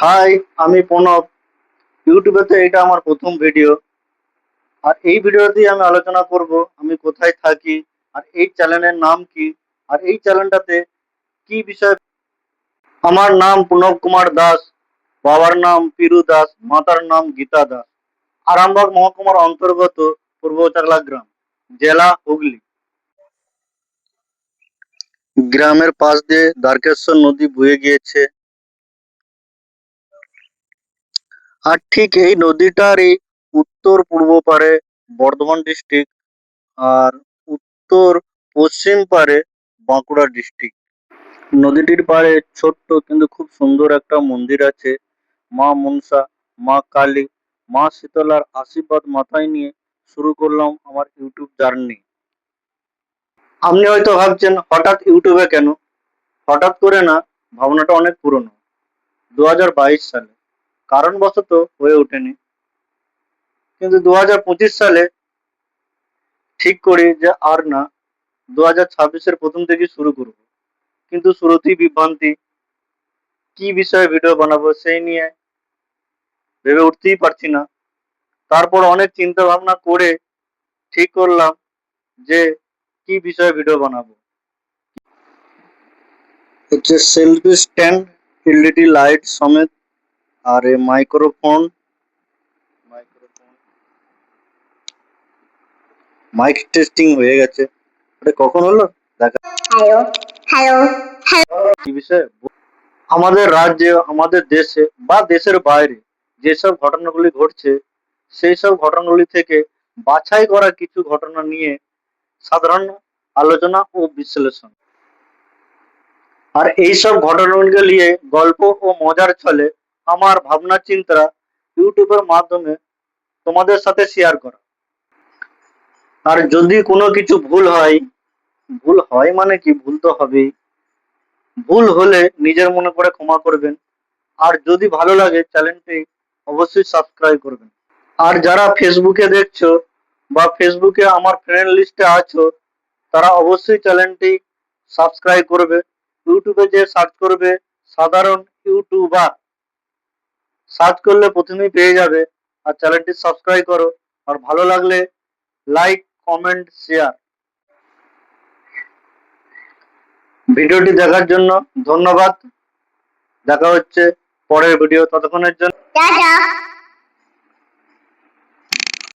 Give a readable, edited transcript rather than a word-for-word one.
High, আমি প্রণব। ইউটিউবেতে এটা আমার প্রথম ভিডিও। আর এই ভিডিওতেই আমি আলোচনা করব আমি কোথায় থাকি, আর এই চ্যানেলের নাম কি, আর এই চ্যানেলটাতে কি বিষয়। আমার নাম প্রণব কুমার দাস, বাবার নাম পিরু দাস, মাতার নাম গীতা দাস। আরামবাগ মহকুমার অন্তর্গত পূর্ব চাকলা গ্রাম, জেলা হুগলি। গ্রামের পাশ দিয়ে দ্বারকেশ্বর নদী বয়ে গিয়েছে। আর ঠিক এই নদীটারই উত্তর পূর্ব পারে বর্ধমান ডিস্ট্রিক্ট, আর উত্তর পশ্চিম পারে বাঁকুড়া ডিস্ট্রিক্ট। নদীটির পাড়ে ছোট্ট কিন্তু খুব সুন্দর একটা মন্দির আছে। মা মনসা, মা কালী, মা শীতলার আশীর্বাদ মাথায় নিয়ে শুরু করলাম আমার ইউটিউব জার্নি। আপনি হয়তো ভাবছেন হঠাৎ ইউটিউবে কেন? হঠাৎ করে না, ভাবনাটা অনেক পুরনো। 2022 সালে কারণবশত হয়ে ওঠেনি, কিন্তু 2025 সালে ঠিক করি যে আর না, 2026-এর প্রথম থেকে শুরু করব। কিন্তু শুরুতেই বিভ্রান্তি, কি বিষয়ে ভিডিও বানাবো সেই নিয়ে ভেবে উঠতেই পারছি না। তারপর অনেক চিন্তা ভাবনা করে ঠিক করলাম যে কি বিষয়ে ভিডিও বানাবো। হচ্ছে সেলফি স্ট্যান্ড, এলইডি লাইট সমেত, আর এ মাইক্রোফোন। মাইক টেস্টিং হয়ে গেছে। এটা কখন হলো দেখা। Hello hello hello. কি বিষয়ে? আমাদের রাজ্যে, আমাদের দেশে বা দেশের বাইরে যেসব ঘটনাগুলি ঘটছে, সেই সব ঘটনাগুলি থেকে বাছাই করা কিছু ঘটনা নিয়ে সাধারণ আলোচনা ও বিশ্লেষণ। আর এইসব ঘটনাগুলিকে নিয়ে গল্প ও মজার ছলে আমার ভাবনা চিন্তা ইউটিউবের মাধ্যমে তোমাদের সাথে শেয়ার করা। আর যদি কোনো কিছু ভুল হয়, ভুল হয় মানে কি, ভুল তো হবেই। ভুল হলে নিজের মনে করে ক্ষমা করবেন। আর যদি ভালো লাগে চ্যানেলটি অবশ্যই সাবস্ক্রাইব করবেন। আর যারা ফেসবুকে দেখছো বা ফেসবুকে আমার ফ্রেন্ড লিস্টে আছো, তারা অবশ্যই চ্যানেলটি সাবস্ক্রাইব করবে। ইউটিউবে যে সার্চ করবে সাধারণ ইউটিউবার, সার্চ করলে প্রথমেই পেয়ে যাবে। আর চ্যানেলটি সাবস্ক্রাইব করো। আর ভালো লাগলে লাইক, কমেন্ট, শেয়ার। ভিডিওটি দেখার জন্য ধন্যবাদ। দেখা হচ্ছে পরের ভিডিও, ততক্ষণের জন্য টাটা।